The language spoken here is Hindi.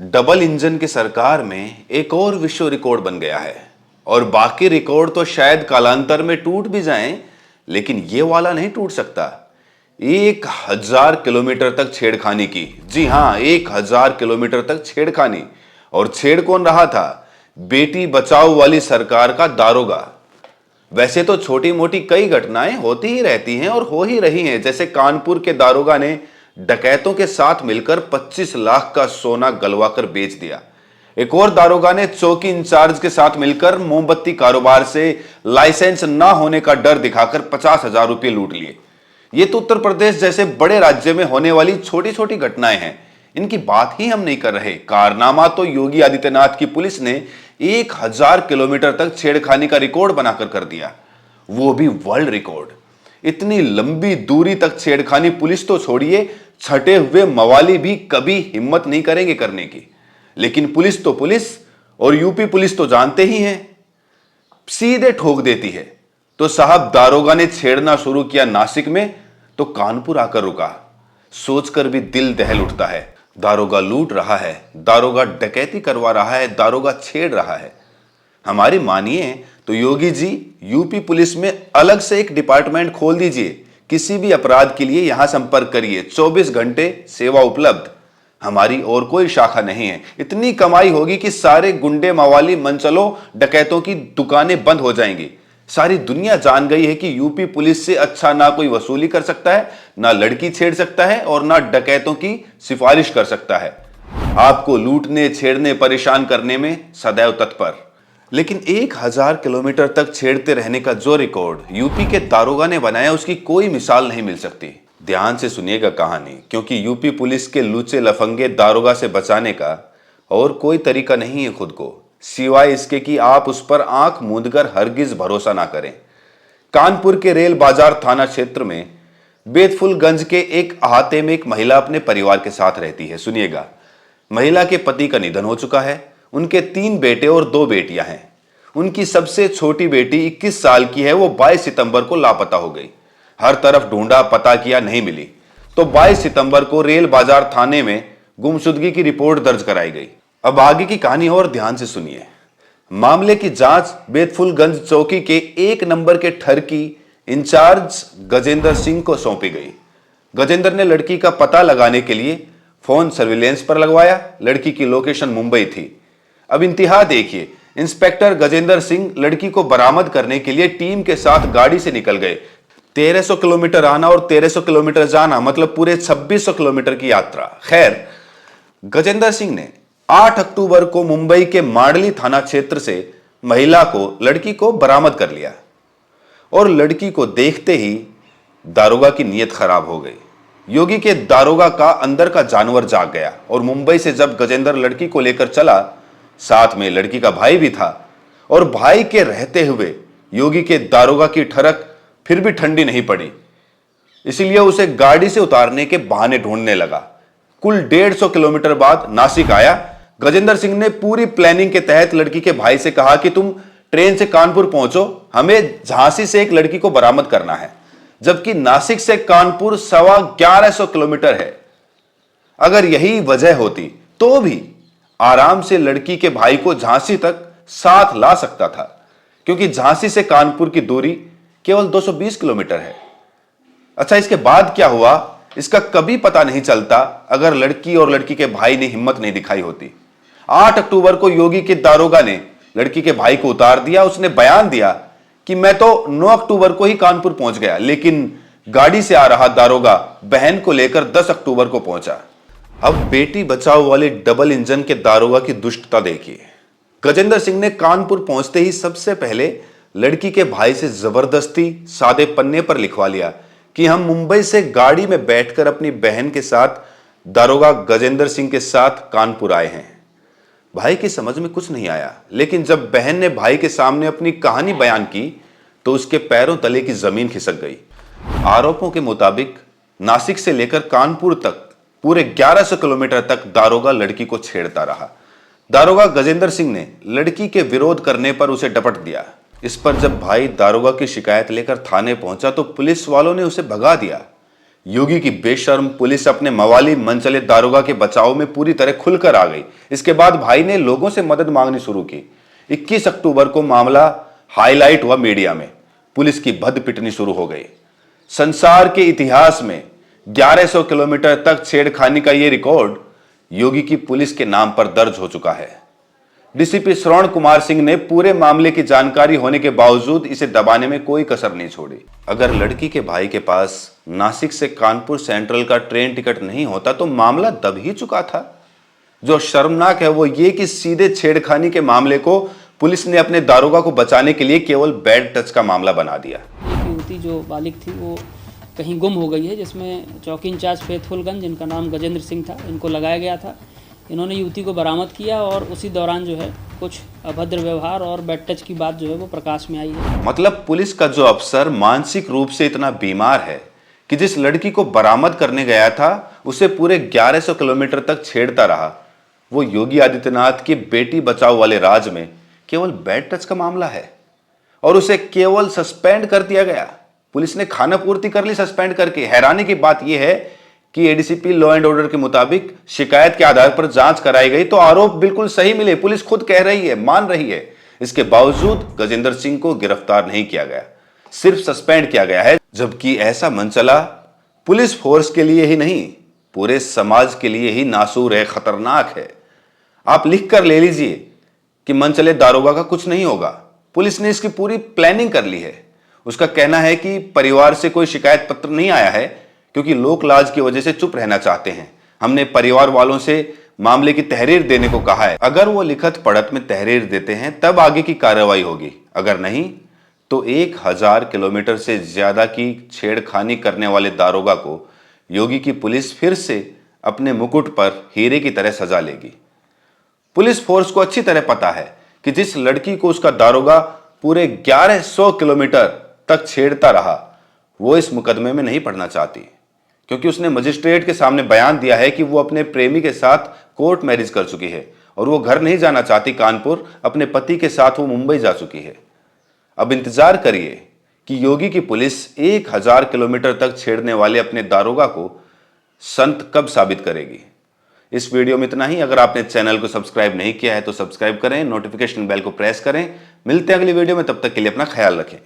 डबल इंजन की सरकार में एक और विश्व रिकॉर्ड बन गया है और बाकी रिकॉर्ड तो शायद कालांतर में टूट भी जाएं, लेकिन ये वाला नहीं टूट सकता। 1000 किलोमीटर तक छेड़खानी की। जी हां, 1000 किलोमीटर तक छेड़खानी। और छेड़ कौन रहा था? बेटी बचाओ वाली सरकार का दारोगा। वैसे तो छोटी मोटी कई घटनाएं होती ही रहती हैं और हो ही रही हैं, जैसे कानपुर के दारोगा ने डकैतों के साथ मिलकर 25 लाख का सोना गलवाकर बेच दिया। एक और दारोगा ने चौकी इंचार्ज के साथ मिलकर मोमबत्ती कारोबार से लाइसेंस ना होने का डर दिखाकर 50,000 रुपये लूट लिए। ये तो उत्तर प्रदेश जैसे बड़े राज्य में होने वाली छोटी छोटी घटनाएं हैं, इनकी बात ही हम नहीं कर रहे। कारनामा तो योगी आदित्यनाथ की पुलिस ने 1000 किलोमीटर तक छेड़खानी का रिकॉर्ड बनाकर कर दिया, वो भी वर्ल्ड रिकॉर्ड। इतनी लंबी दूरी तक छेड़खानी पुलिस तो छोड़िए, छटे हुए मवाली भी कभी हिम्मत नहीं करेंगे करने की। लेकिन पुलिस तो पुलिस, और यूपी पुलिस तो जानते ही हैं, सीधे ठोक देती है। तो साहब दारोगा ने छेड़ना शुरू किया नासिक में, तो कानपुर आकर रुका। सोचकर भी दिल दहल उठता है। दारोगा लूट रहा है, दारोगा डकैती करवा रहा है, दारोगा छेड़ रहा है। हमारी मानिए तो योगी जी, यूपी पुलिस में अलग से एक डिपार्टमेंट खोल दीजिए। किसी भी अपराध के लिए यहां संपर्क करिए, 24 घंटे सेवा उपलब्ध। हमारी और कोई शाखा नहीं है। इतनी कमाई होगी कि सारे गुंडे मवाली मनचलों डकैतों की दुकानें बंद हो जाएंगी। सारी दुनिया जान गई है कि यूपी पुलिस से अच्छा ना कोई वसूली कर सकता है, ना लड़की छेड़ सकता है, और ना डकैतों की सिफारिश कर सकता है। आपको लूटने, छेड़ने, परेशान करने में सदैव तत्पर। लेकिन 1000 किलोमीटर तक छेड़ते रहने का जो रिकॉर्ड यूपी के दारोगा ने बनाया, उसकी कोई मिसाल नहीं मिल सकती। ध्यान से सुनिएगा कहानी, क्योंकि यूपी पुलिस के लूचे लफंगे दारोगा से बचाने का और कोई तरीका नहीं है खुद को, सिवाय इसके कि आप उस पर आंख मूंदकर हरगिज भरोसा ना करें। कानपुर के रेल बाजार थाना क्षेत्र में बेतफुलगंज के एक अहाते में एक महिला अपने परिवार के साथ रहती है। सुनिएगा, महिला के पति का निधन हो चुका है। उनके 3 बेटे और 2 बेटियां हैं। उनकी सबसे छोटी बेटी 21 साल की है, वो 22 सितंबर को लापता हो गई। हर तरफ ढूंढा, पता किया, नहीं मिली। तो 22 सितंबर को रेल बाजार थाने में गुमशुदगी की रिपोर्ट दर्ज कराई गई। अब आगे की कहानी और ध्यान से सुनिए। मामले की जांच बेतफुलगंज चौकी के 1 नंबर के ठरकी इंचार्ज गजेंद्र सिंह को सौंपी गई। गजेंद्र ने लड़की का पता लगाने के लिए फोन सर्विलेंस पर लगवाया। लड़की की लोकेशन मुंबई थी। अब इंतहा देखिए, इंस्पेक्टर गजेंद्र सिंह लड़की को बरामद करने के लिए टीम के साथ गाड़ी से निकल गए। 1300 किलोमीटर आना और 1300 किलोमीटर जाना, मतलब पूरे 2600 किलोमीटर की यात्रा। खैर, गजेंद्र सिंह ने 8 अक्टूबर को मुंबई के मांडली थाना क्षेत्र से लड़की को बरामद कर लिया। और लड़की को देखते ही दारोगा की नीयत खराब हो गई। योगी के दारोगा का अंदर का जानवर जाग गया, और मुंबई से जब गजेंद्र लड़की को लेकर चला, साथ में लड़की का भाई भी था। और भाई के रहते हुए योगी के दारोगा की ठरक फिर भी ठंडी नहीं पड़ी, इसलिए उसे गाड़ी से उतारने के बहाने ढूंढने लगा। कुल 150 किलोमीटर बाद नासिक आया। गजेंद्र सिंह ने पूरी प्लानिंग के तहत लड़की के भाई से कहा कि तुम ट्रेन से कानपुर पहुंचो, हमें झांसी से एक लड़की को बरामद करना है, जबकि नासिक से कानपुर 1150 किलोमीटर है। अगर यही वजह होती तो भी आराम से लड़की के भाई को झांसी तक साथ ला सकता था, क्योंकि झांसी से कानपुर की दूरी केवल 220 किलोमीटर है। अच्छा, इसके बाद क्या हुआ इसका कभी पता नहीं चलता अगर लड़की और लड़की के भाई ने हिम्मत नहीं दिखाई होती। 8 अक्टूबर को योगी के दारोगा ने लड़की के भाई को उतार दिया। उसने बयान दिया कि मैं तो 9 अक्टूबर को ही कानपुर पहुंच गया, लेकिन गाड़ी से आ रहा दारोगा बहन को लेकर 10 अक्टूबर को पहुंचा। अब बेटी बचाओ वाले डबल इंजन के दारोगा की दुष्टता देखिए। गजेंद्र सिंह ने कानपुर पहुंचते ही सबसे पहले लड़की के भाई से जबरदस्ती सादे पन्ने पर लिखवा लिया कि हम मुंबई से गाड़ी में बैठकर अपनी बहन के साथ दारोगा गजेंद्र सिंह के साथ कानपुर आए हैं। भाई की समझ में कुछ नहीं आया, लेकिन जब बहन ने भाई के सामने अपनी कहानी बयान की तो उसके पैरों तले की जमीन खिसक गई। आरोपों के मुताबिक नासिक से लेकर कानपुर तक पूरे 1100 किलोमीटर तक दारोगा लड़की को छेड़ता रहा। दारोगा गजेंद्र सिंह ने लड़की के विरोध करने पर उसे डपट दिया। इस पर जब भाई दारोगा की शिकायत लेकर थाने पहुंचा तो पुलिस वालों ने उसे भगा दिया। योगी की बेशर्म पुलिस अपने मवाली मनचले दारोगा के बचाव में पूरी तरह खुलकर आ गई। इसके बाद भाई ने लोगों से मदद मांगनी शुरू की। 21 अक्टूबर को मामला हाईलाइट हुआ मीडिया में। पुलिस की भद्द पिटनी शुरू हो गई। संसार के इतिहास में 1100 किलोमीटर तक छेड़खानी का यह रिकॉर्ड योगी की पुलिस के नाम पर दर्ज हो चुका है। डीसीपी श्रवण कुमार सिंह ने पूरे मामले की जानकारी होने के बावजूद इसे दबाने में कोई कसर नहीं छोड़ी। अगर लड़की के भाई के पास नासिक से कानपुर सेंट्रल का ट्रेन टिकट नहीं होता तो मामला दब ही चुका था। जो शर्मनाक है वो ये कि सीधे छेड़खानी के मामले को पुलिस ने अपने दारोगा को बचाने के लिए केवल बैड टच का मामला बना दिया। एक युवती जो बालिग थी वो कहीं गुम हो गई है, जिसमें चौकी इंचार्ज फैथफुलगंज, जिनका नाम गजेंद्र सिंह था, इनको लगाया गया था। इन्होंने युवती को बरामद किया और उसी दौरान जो है कुछ अभद्र व्यवहार और बैड टच की बात जो है वो प्रकाश में आई है। मतलब पुलिस का जो अफसर मानसिक रूप से इतना बीमार है कि जिस लड़की को बरामद करने गया था उसे पूरे 1100 किलोमीटर तक छेड़ता रहा। वो योगी आदित्यनाथ की बेटी बचाओ वाले राज में केवल बैड टच का मामला है और उसे केवल सस्पेंड कर दिया गया। पुलिस ने खाना पूर्ति कर ली सस्पेंड करके। हैरानी की बात यह है कि एडीसीपी लॉ एंड ऑर्डर के मुताबिक शिकायत के आधार पर जांच कराई गई तो आरोप बिल्कुल सही मिले। पुलिस खुद कह रही है, मान रही है। इसके बावजूद गजेंद्र सिंह को गिरफ्तार नहीं किया गया, सिर्फ सस्पेंड किया गया है। जबकि ऐसा मनचला पुलिस फोर्स के लिए ही नहीं, पूरे समाज के लिए ही नासूर है, खतरनाक है। आप लिख कर ले लीजिए कि मनचले दारोगा का कुछ नहीं होगा। पुलिस ने इसकी पूरी प्लानिंग कर ली है। उसका कहना है कि परिवार से कोई शिकायत पत्र नहीं आया है क्योंकि लोक लाज की वजह से चुप रहना चाहते हैं। हमने परिवार वालों से मामले की तहरीर देने को कहा है। अगर वो लिखत पढ़त में तहरीर देते हैं तब आगे की कार्रवाई होगी, अगर नहीं तो 1000 किलोमीटर से ज्यादा की छेड़खानी करने वाले दारोगा को योगी की पुलिस फिर से अपने मुकुट पर हीरे की तरह सजा लेगी। पुलिस फोर्स को अच्छी तरह पता है कि जिस लड़की को उसका दारोगा पूरे 1100 किलोमीटर तक छेड़ता रहा वो इस मुकदमे में नहीं पड़ना चाहती, क्योंकि उसने मजिस्ट्रेट के सामने बयान दिया है कि वो अपने प्रेमी के साथ कोर्ट मैरिज कर चुकी है और वो घर नहीं जाना चाहती कानपुर। अपने पति के साथ वो मुंबई जा चुकी है। अब इंतजार करिए कि योगी की पुलिस 1000 किलोमीटर तक छेड़ने वाले अपने दारोगा को संत कब साबित करेगी। इस वीडियो में इतना ही। अगर आपने चैनल को सब्सक्राइब नहीं किया है तो सब्सक्राइब करें, नोटिफिकेशन बेल को प्रेस करें। मिलते हैं अगली वीडियो में, तब तक के लिए अपना ख्याल रखें।